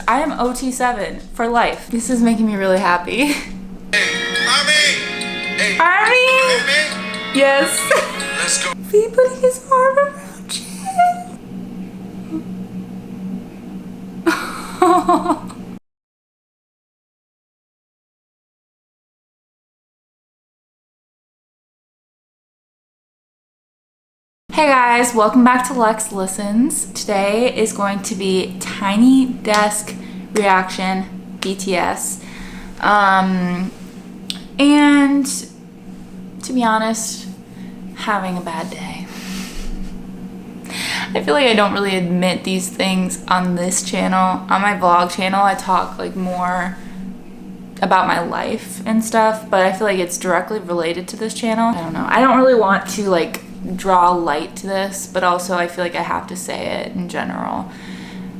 I am OT7 for life. This is making me really happy. Hey, Army! Hey. Army! Yes. Let's go. Be putting his arm around Jin. Hey guys, welcome back to Lex Listens. Today is going to be Tiny Desk Reaction BTS. And to be honest, having a bad day. I feel like I don't really admit these things on this channel. On my vlog channel, I talk like more about my life and stuff, but I feel like it's directly related to this channel. I don't know. I don't really want to like draw light to this, but also I feel like I have to say it in general.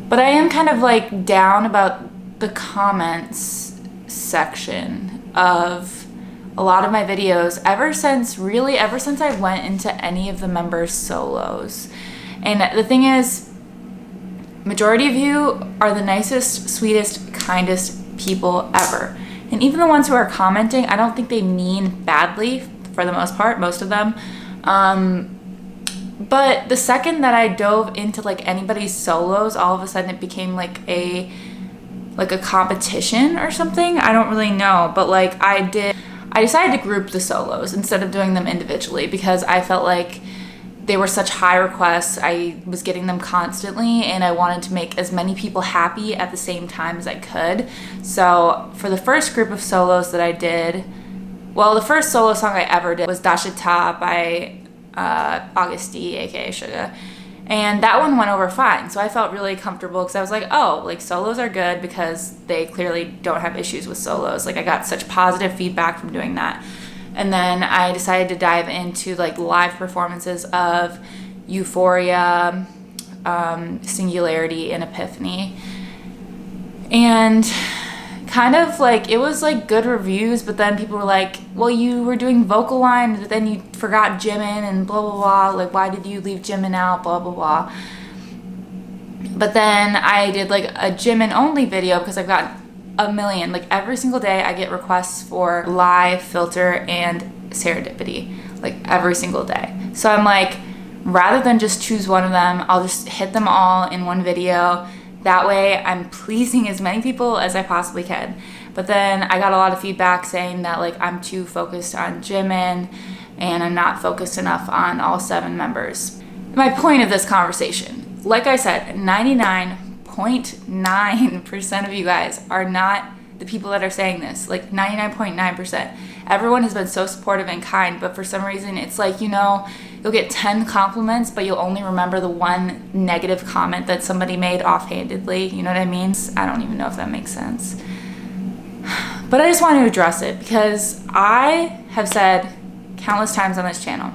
But I am kind of like down about the comments section of a lot of my videos ever since I went into any of the members' solos. And the thing is, majority of you are the nicest, sweetest, kindest people ever. And even the ones who are commenting, I don't think they mean badly for the most part, most of them. But the second that I dove into like anybody's solos, all of a sudden it became like a competition or something. I don't really know, but like I decided to group the solos instead of doing them individually because I felt like they were such high requests. I was getting them constantly and I wanted to make as many people happy at the same time as I could. So for the first group of solos that I did, well, the first solo song I ever did was Dashita by Augusti, aka Suga. And that one went over fine. So I felt really comfortable because I was like, oh, like solos are good because they clearly don't have issues with solos. Like I got such positive feedback from doing that. And then I decided to dive into like live performances of Euphoria, Singularity, and Epiphany. And kind of like, it was like good reviews, but then people were like, well, you were doing vocal line, but then you forgot Jimin and blah, blah, blah. Like, why did you leave Jimin out, blah, blah, blah. But then I did like a Jimin only video because I've got a million, like every single day I get requests for live, filter, and serendipity, like every single day. So I'm like, rather than just choose one of them, I'll just hit them all in one video. That way I'm pleasing as many people as I possibly can. But then I got a lot of feedback saying that like I'm too focused on Jimin and I'm not focused enough on all 7 members. My point of this conversation, like I said, 99.9% of you guys are not the people that are saying this, like 99.9%. Everyone has been so supportive and kind, but for some reason it's like, you know, you'll get 10 compliments, but you'll only remember the one negative comment that somebody made offhandedly. You know what I mean? I don't even know if that makes sense. But I just want to address it because I have said countless times on this channel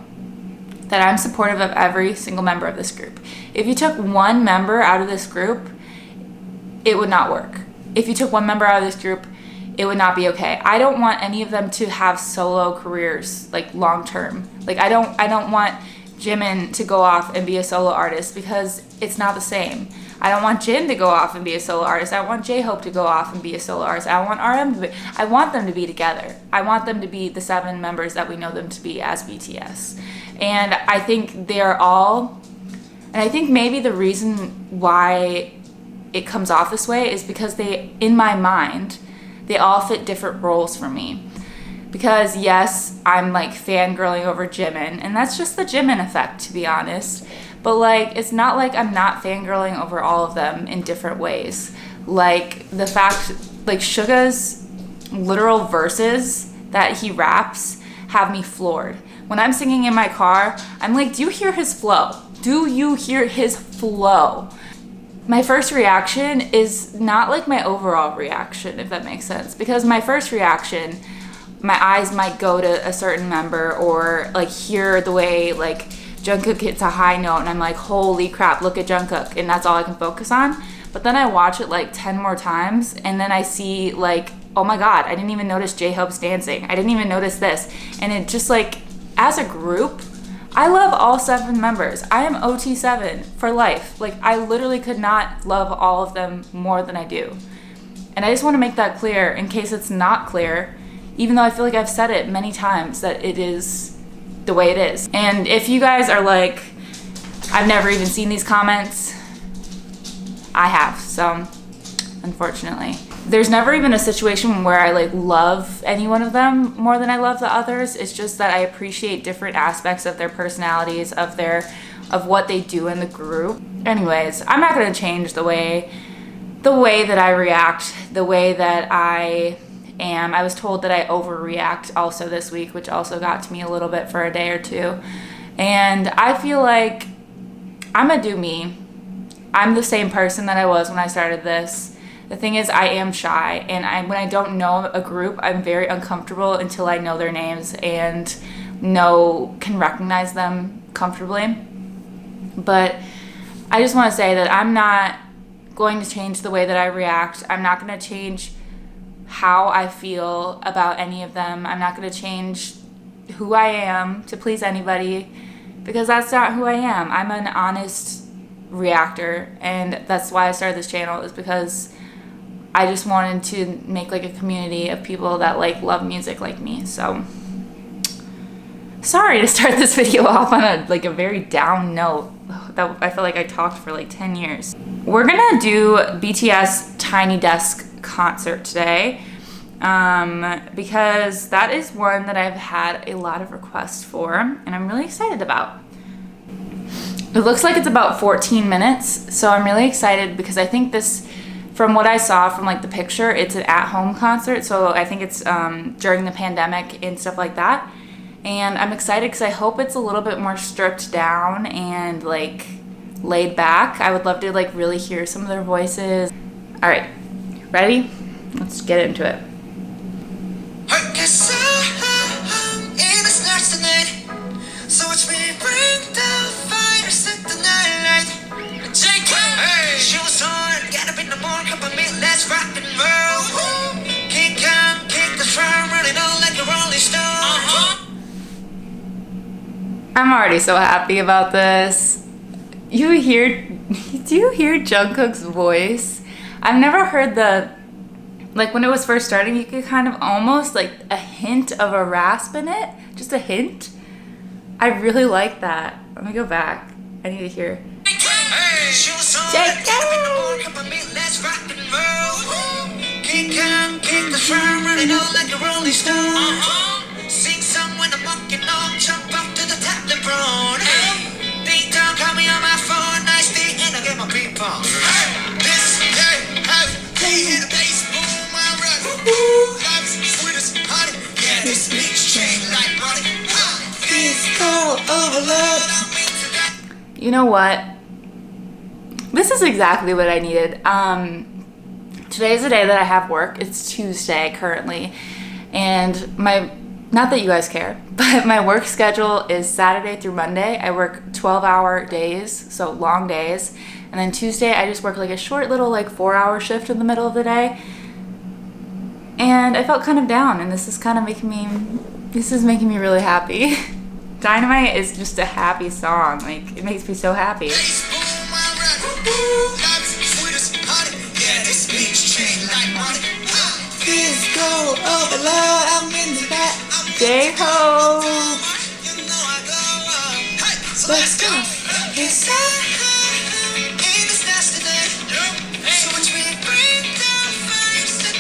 that I'm supportive of every single member of this group. If you took one member out of this group, it would not work. If you took one member out of this group, it would not be okay. I don't want any of them to have solo careers, like long term. Like I don't want Jimin to go off and be a solo artist because it's not the same. I don't want Jin to go off and be a solo artist. I want JHope to go off and be a solo artist. I want RM to be, I want them to be together. I want them to be the 7 members that we know them to be as BTS. And I think they're all, and I think maybe the reason why it comes off this way is because they, in my mind, they all fit different roles for me. Because yes, I'm like fangirling over Jimin, and that's just the Jimin effect, to be honest. But like, it's not like I'm not fangirling over all of them in different ways. Like the fact, like Suga's literal verses that he raps have me floored. When I'm singing in my car, I'm like, do you hear his flow? Do you hear his flow? My first reaction is not like my overall reaction, if that makes sense. Because my first reaction, my eyes might go to a certain member or like hear the way like Jungkook hits a high note and I'm like, holy crap, look at Jungkook, and that's all I can focus on. But then I watch it like 10 more times and then I see like, oh my god, I didn't even notice JHope's dancing. I didn't even notice this. And it just like, as a group, I love all 7 members. I am OT7 for life. Like, I literally could not love all of them more than I do. And I just want to make that clear in case it's not clear, even though I feel like I've said it many times that it is the way it is. And if you guys are like, I've never even seen these comments, I have, so unfortunately. There's never even a situation where I like love any one of them more than I love the others. It's just that I appreciate different aspects of their personalities, of what they do in the group. Anyways, I'm not gonna change the way that I react, the way that I am. I was told that I overreact also this week, which also got to me a little bit for a day or two. And I feel like I'm gonna do me. I'm the same person that I was when I started this. The thing is, I am shy, and when I don't know a group, I'm very uncomfortable until I know their names and can recognize them comfortably. But I just want to say that I'm not going to change the way that I react. I'm not going to change how I feel about any of them. I'm not going to change who I am to please anybody, because that's not who I am. I'm an honest reactor, and that's why I started this channel, is because I just wanted to make like a community of people that like love music like me. So sorry to start this video off on a very down note. That I feel like I talked for like 10 years. We're gonna do BTS Tiny Desk concert today, because that is one that I've had a lot of requests for, and I'm really excited about. It looks like it's about 14 minutes, so I'm really excited because I think this, from what I saw from like the picture, it's an at-home concert, so I think it's during the pandemic and stuff like that. And I'm excited because I hope it's a little bit more stripped down and like laid back. I would love to like really hear some of their voices. All right, ready? Let's get into it. Let's rock and roll. Kick on, kick the drum, running on like a rolling stone. I'm already so happy about this. Do you hear Jungkook's voice? I've never heard like when it was first starting, you could kind of almost like a hint of a rasp in it, just a hint. I really like that. Let me go back. I need to hear. Let's rock and roll. Kick on, kick the drum, running on like a rolling stone. Sing song when I'm walking on, jump up to the top of the brown. Ding dong, call me on my phone, nice day, and I get my beat on. This, hey, hear the bass, boom, I rock. Life's sweet as honey, yeah, this beat's chain like money. This cold overload. You know what? This is exactly what I needed. Today's the day that I have work. It's Tuesday currently. And not that you guys care, but my work schedule is Saturday through Monday. I work 12-hour days, so long days. And then Tuesday, I just work like a short little like 4-hour shift in the middle of the day. And I felt kind of down, and this is making me really happy. Dynamite is just a happy song. Like, it makes me so happy. JHope. Let's go.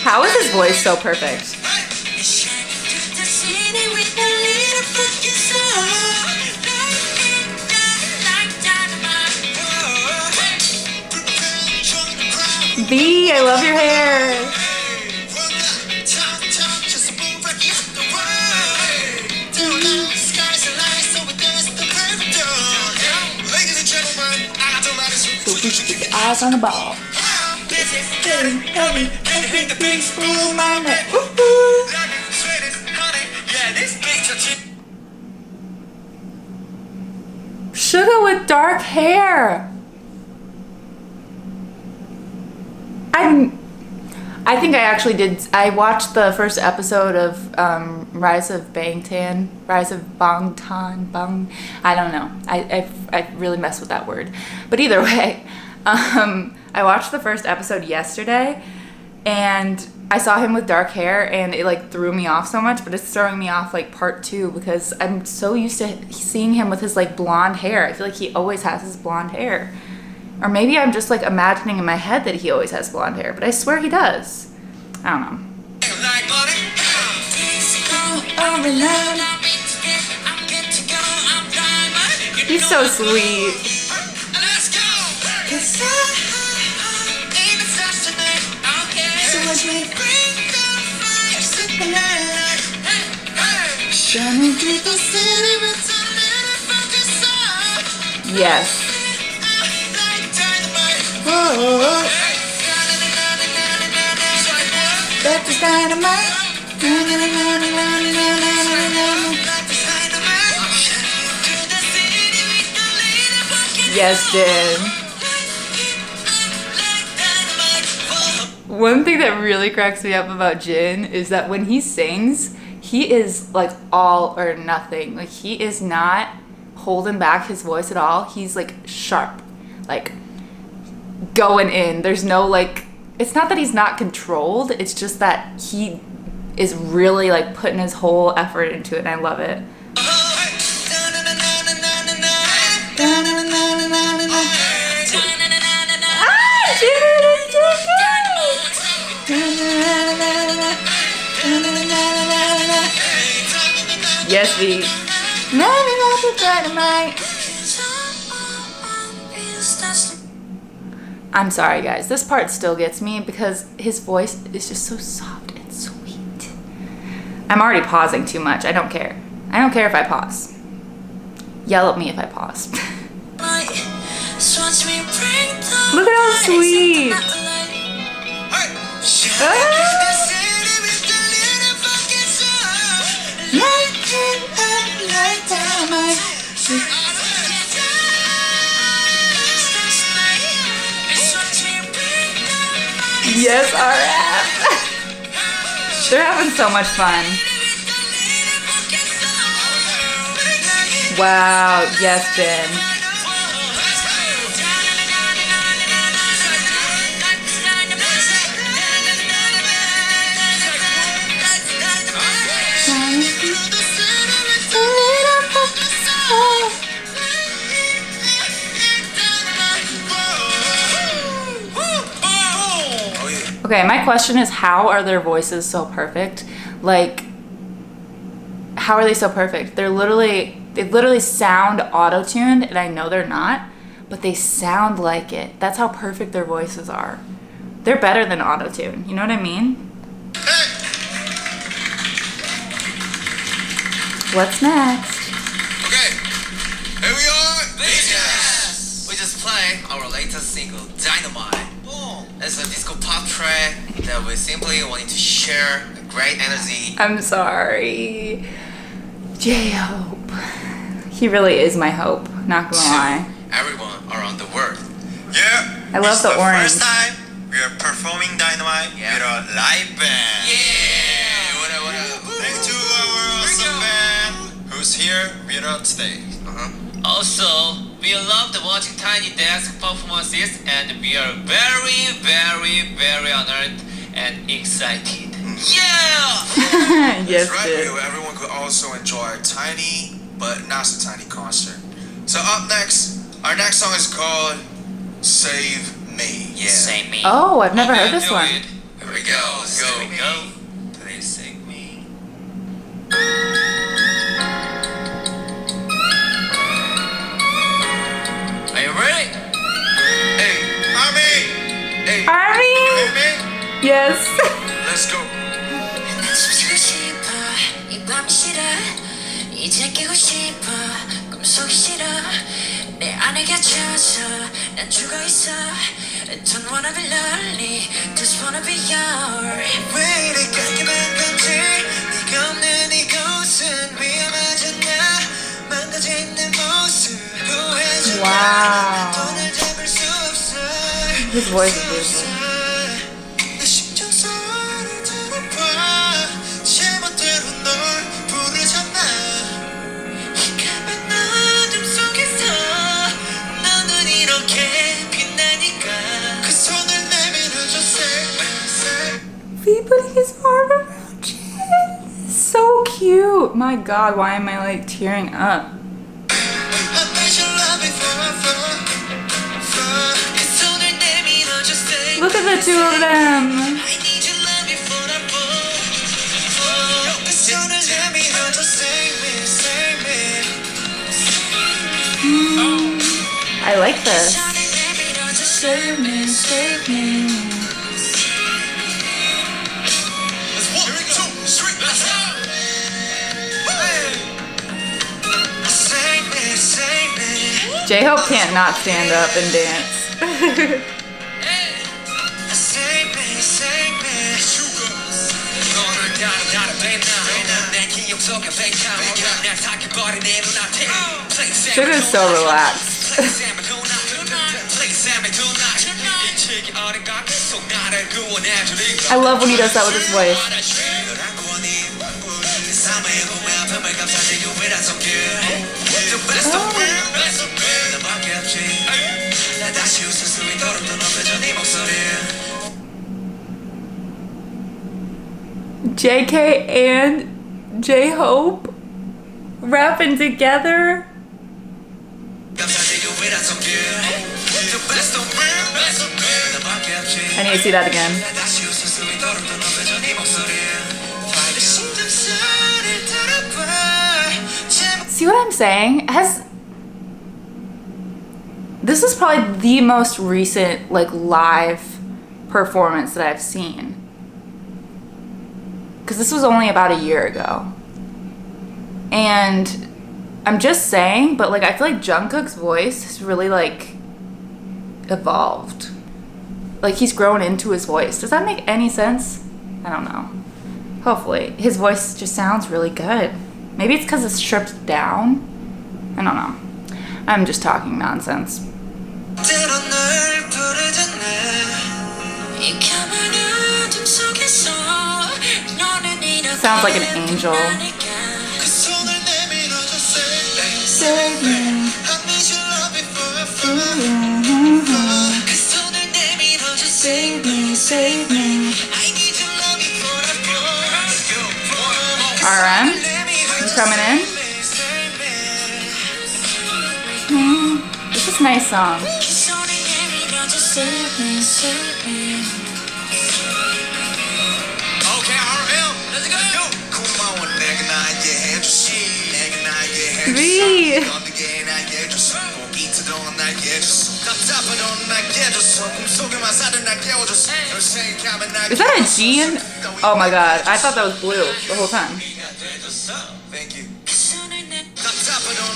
How is his voice so perfect? B, I love your hair. So we should keep your eyes on the ball. This is getting heavy. I think the big spoon my neck. Sugar with dark hair. I think I actually did. I watched the first episode of Rise of Bangtan, Rise of Bangtan, Bang. I don't know. I really mess with that word. But either way, I watched the first episode yesterday, and I saw him with dark hair, and it like threw me off so much. But it's throwing me off like part 2 because I'm so used to seeing him with his like blonde hair. I feel like he always has his blonde hair. Or maybe I'm just like imagining in my head that he always has blonde hair, but I swear he does. I don't know. He's so sweet. Yes. That's dynamite. Yes, Jin. One thing that really cracks me up about Jin is that when he sings, he is like all or nothing. Like he is not holding back his voice at all. He's like sharp, like going in. There's no like, it's not that he's not controlled, it's just that he is really like putting his whole effort into it, and I love it. Yes, V. Dynamite. I'm sorry, guys. This part still gets me because his voice is just so soft and sweet. I'm already pausing too much. I don't care. I don't care if I pause. Yell at me if I pause. Look at how sweet. Yes, RF. They're having so much fun. Wow, yes, Jin. Okay, my question is, how are their voices so perfect? Like, how are they so perfect? They literally sound auto-tuned, and I know they're not, but they sound like it. That's how perfect their voices are. They're better than auto-tune, you know what I mean? What's next? Okay, here we are, BTS! We just played our latest single, Dynamite. It's a disco pop track that we simply wanted to share the great energy. I'm sorry. JHope. He really is my hope, not gonna lie. Everyone around the world. Yeah. I love the orange. First time we are performing Dynamite with a live band. Yeah. What up? Thanks to our awesome band who's here with us today. Also, we loved watching Tiny Desk performances, and we are very, very, very honored and excited. Yeah! Yes, That's right, dude. everyone could also enjoy a tiny but not so tiny concert. So up next, our next song is called Save Me. Yeah. Save me. Oh, I've never heard this Do one. it. Here we go. Let's go. Save Go. Please save me. Are you ready? Hey, Army! Hey, Army? Army! Yes. Let's go. 숨쉬고 싶어 이 밤이 싫어 이제 깨고 싶어 꿈속이 싫어 내 안에 갇혀서 난 죽어있어 Don't wanna be lonely Just wanna be yours 왜 이리 깔끔한 건지 네가 없는 이곳은 위험하잖아 망가진 내 모습 후회하지 마 Wow. 돈을 잡을 수 없어 His voice is beautiful. 내 심장 속 Be putting his arm around Jin. So cute. My God, why am I like tearing up? Look at the two of them. I like this. Save me, save me. JHope can't not stand up and dance. Sugar's so relaxed. I love when he does that with his voice. JK and JHope rapping together. I need to see that again. See what I'm saying? This is probably the most recent like live performance that I've seen. Because this was only about a year ago. And I'm just saying, but like I feel like Jungkook's voice has really like evolved. Like he's grown into his voice. Does that make any sense? I don't know. Hopefully. His voice just sounds really good. Maybe it's because it's stripped down. I don't know. I'm just talking nonsense. Sounds like an angel. Save me. Save me, save me. RM, you coming in? This is a nice song. Save me, save me. Okay, RM, let's go. Three. Is that a G in? Oh my God, I thought that was blue the whole time. Thank you.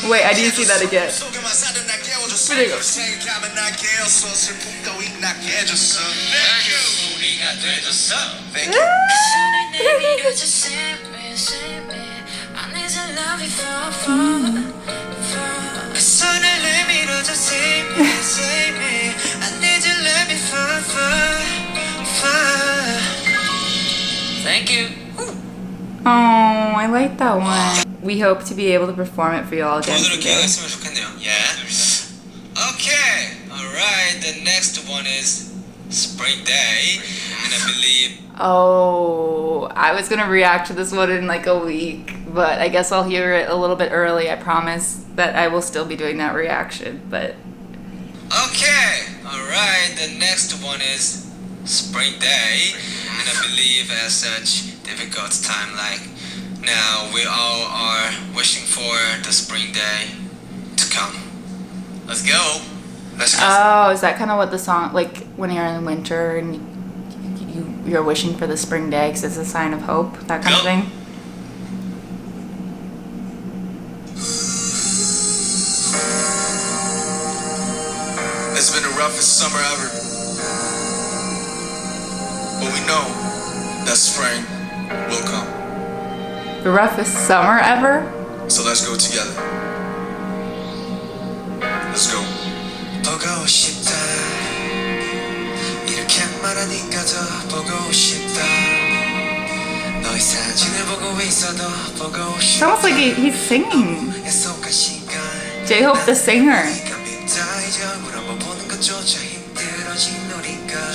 Wait, I need to see that again. There you go. Thank you. Thank you. Oh, I like that one. We hope to be able to perform it for you all again 오늘은 today. 기억했으면 좋겠네요. Yeah. Okay. All right. The next one is Spring Day, and I believe. Oh, I was gonna react to this one in like a week, but I guess I'll hear it a little bit early. I promise that I will still be doing that reaction, but. Okay. All right. The next one is Spring Day, and I believe as such difficult time like now we all are wishing for the spring day to come. Let's go. Let's go. Oh, is that kind of what the song, like when you're in winter and you're wishing for the spring day because it's a sign of hope, that kind of Go. thing? It's been the roughest summer ever. But we know that spring will come. The roughest summer ever? So let's go together. Let's go. 보고 싶다. 이렇게 말하니까 더 보고 싶다. 너의 사진을 보고 있어도 보고 It's 싶다. almost like he's singing. 약속한 시간. JHope the singer.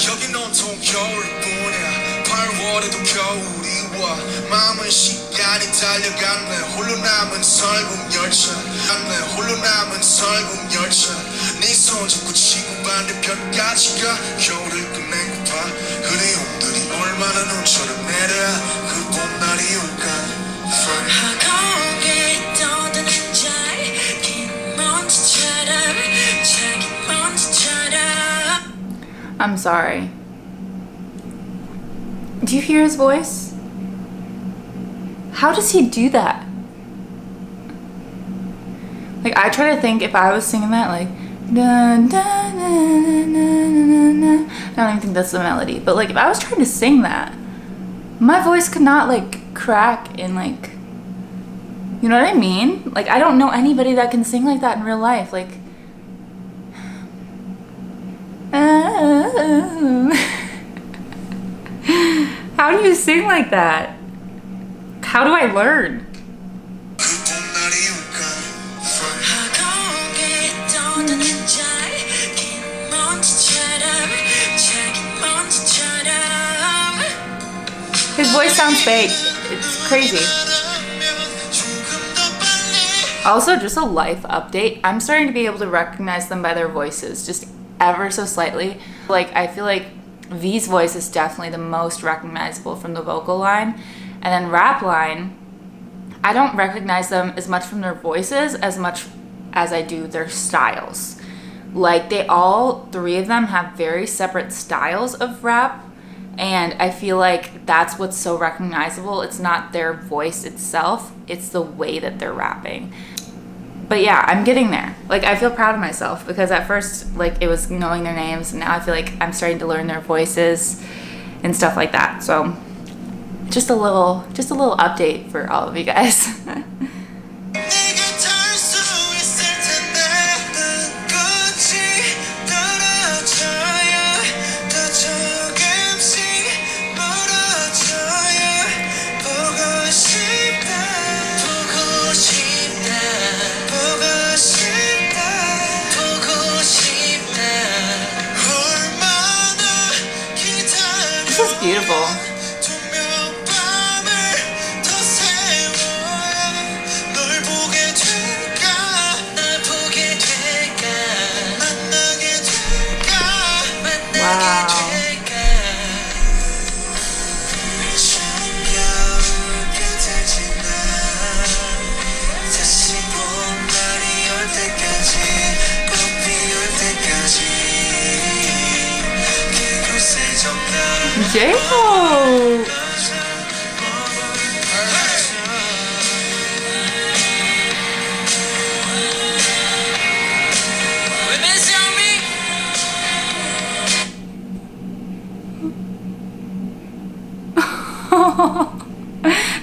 여긴 온통 겨울뿐이야. 8월 가을에도 겨울이 와 마음은 시간이 달려갔네 홀로 남은 설국 열차 내 홀로 남은 설국 열차 네 손 잡고 지구 반대편까지 가 겨울을 끝내고파 그리움들이 얼마나 눈처럼 내려 그 봄날이 올까 허공에 떠도는 긴 먼지처럼 자기 먼지처럼 I'm sorry. Do you hear his voice? How does he do that? Like, I try to think if I was singing that, like, dun, dun, dun, dun, dun, dun. I don't even think that's the melody, but like, if I was trying to sing that, my voice could not like crack in like, you know what I mean? Like, I don't know anybody that can sing like that in real life. Like, how do you sing like that? How do I learn? His voice sounds fake. It's crazy. Also, just a life update. I'm starting to be able to recognize them by their voices, just ever so slightly. Like, I feel like V's voice is definitely the most recognizable from the vocal line. And then rap line, I don't recognize them as much from their voices as much as I do their styles. Like, they all three of them have very separate styles of rap. And I feel like that's what's so recognizable. It's not their voice itself, it's the way that they're rapping. But yeah, I'm getting there. Like, I feel proud of myself because at first, like, it was knowing their names, and now I feel like I'm starting to learn their voices and stuff like that. So just a little update for all of you guys. This is beautiful. Wow. JHope.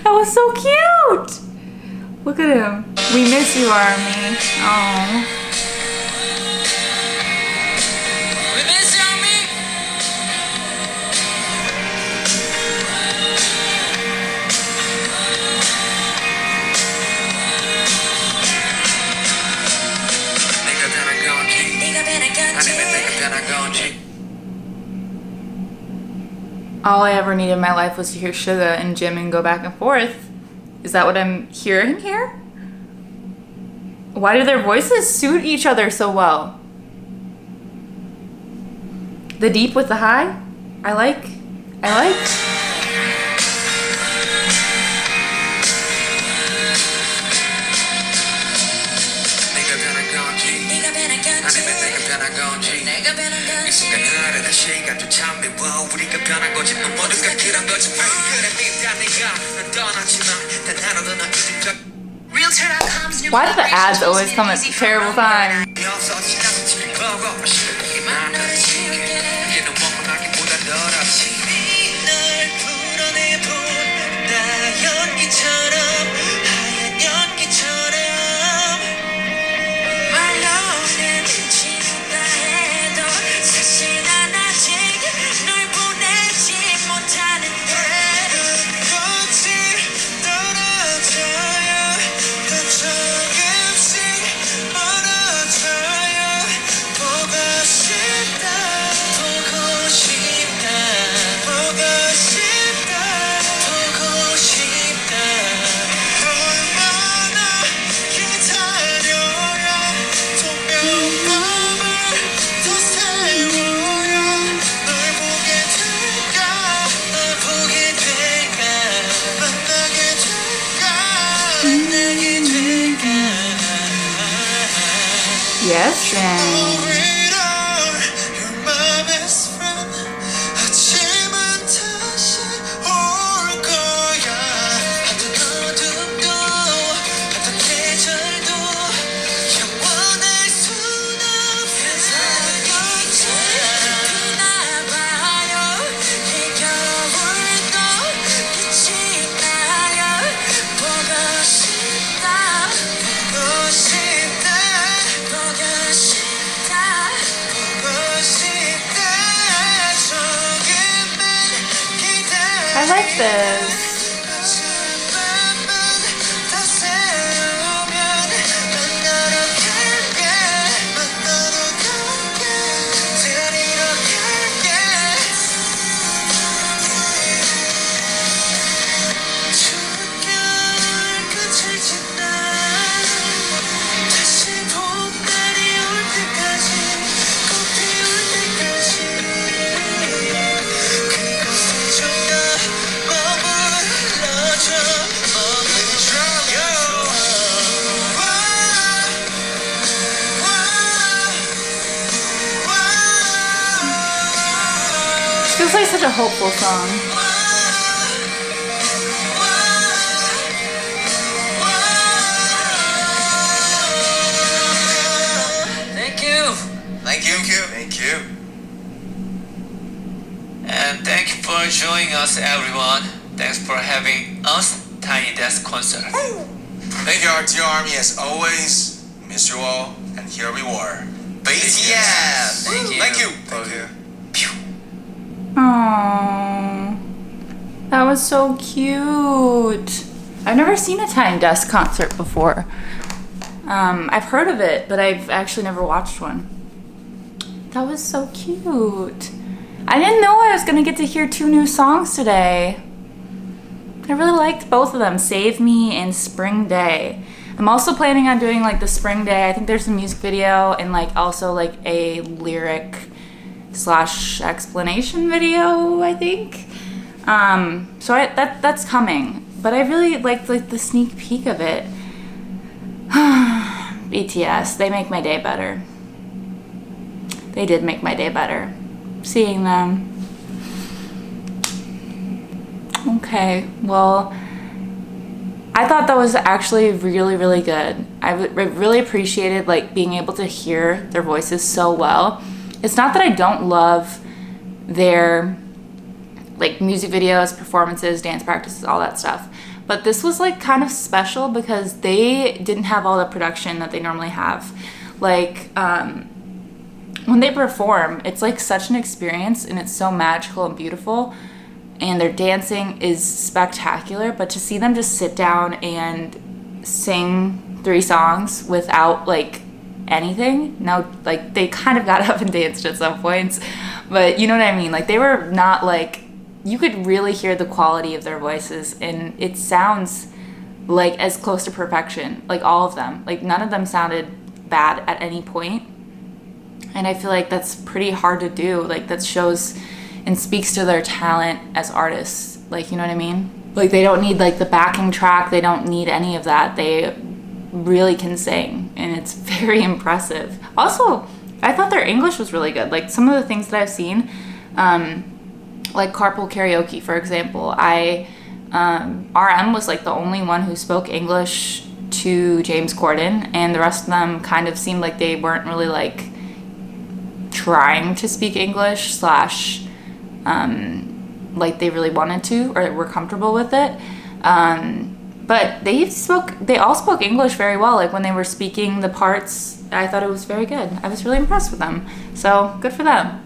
That was so cute. Look at him. We miss you, Army. Oh. All I ever needed in my life was to hear Suga and Jimin go back and forth. Is that what I'm hearing here? Why do their voices suit each other so well? The deep with the high? I like. Why do the ads always come at a terrible time? BTS sing. I like this. Feels like such a hopeful song. Thank you. Thank you. Thank you. And thank you for joining us, everyone. Thanks for having us Tiny Desk concert. Thank you, our dear army, as always. Miss you all, and here we were. BTS. Thank you. Thank you. Thank you. Aww, that was so cute. I've never seen a Tiny Desk concert before. I've heard of it, but I've actually never watched one. That was so cute. I didn't know I was gonna get to hear 2 new songs today. I really liked both of them, Save Me and Spring Day. I'm also planning on doing like the Spring Day. I think there's a music video and like also like a lyric / explanation video, I think. So that's coming. But I really liked like the sneak peek of it. BTS, they make my day better. They did make my day better. Seeing them. Okay, well, I thought that was actually really, really good. I really appreciated like being able to hear their voices so well. It's not that I don't love their like music videos, performances, dance practices, all that stuff. But this was like kind of special because they didn't have all the production that they normally have. Like when they perform, it's like such an experience and it's so magical and beautiful. And their dancing is spectacular. But to see them just sit down and sing 3 songs without like anything, no, like they kind of got up and danced at some points, but you know what I mean, like they were not like, you could really hear the quality of their voices and it sounds like as close to perfection, like all of them, like none of them sounded bad at any point. And I feel like that's pretty hard to do. Like that shows and speaks to their talent as artists, like, you know what I mean, like they don't need like the backing track, they don't need any of that. They really can sing and it's very impressive. Also, I thought their English was really good. Like some of the things that I've seen, like carpool karaoke, for example, RM was like the only one who spoke English to James Corden, and the rest of them kind of seemed like they weren't really like trying to speak English / like they really wanted to or were comfortable with it. But they all spoke English very well. Like when they were speaking the parts, I thought it was very good. I was really impressed with them. So good for them.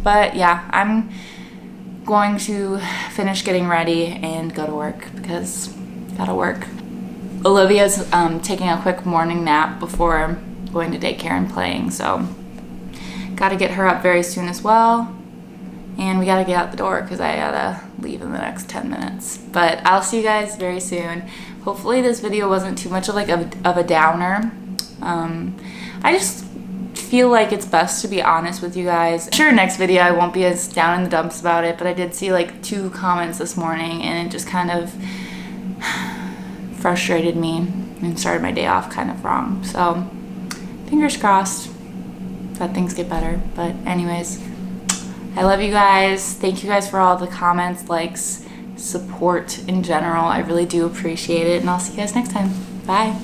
But yeah, I'm going to finish getting ready and go to work because gotta work. Olivia's taking a quick morning nap before going to daycare and playing. So gotta get her up very soon as well. And we gotta get out the door because I gotta leave in the next 10 minutes. But I'll see you guys very soon. Hopefully this video wasn't too much of like of a downer. I just feel like it's best to be honest with you guys. Sure, next video I won't be as down in the dumps about it, but I did see like 2 comments this morning and it just kind of frustrated me and started my day off kind of wrong. So fingers crossed that things get better. But anyways, I love you guys. Thank you guys for all the comments, likes, support in general. I really do appreciate it, and I'll see you guys next time. Bye.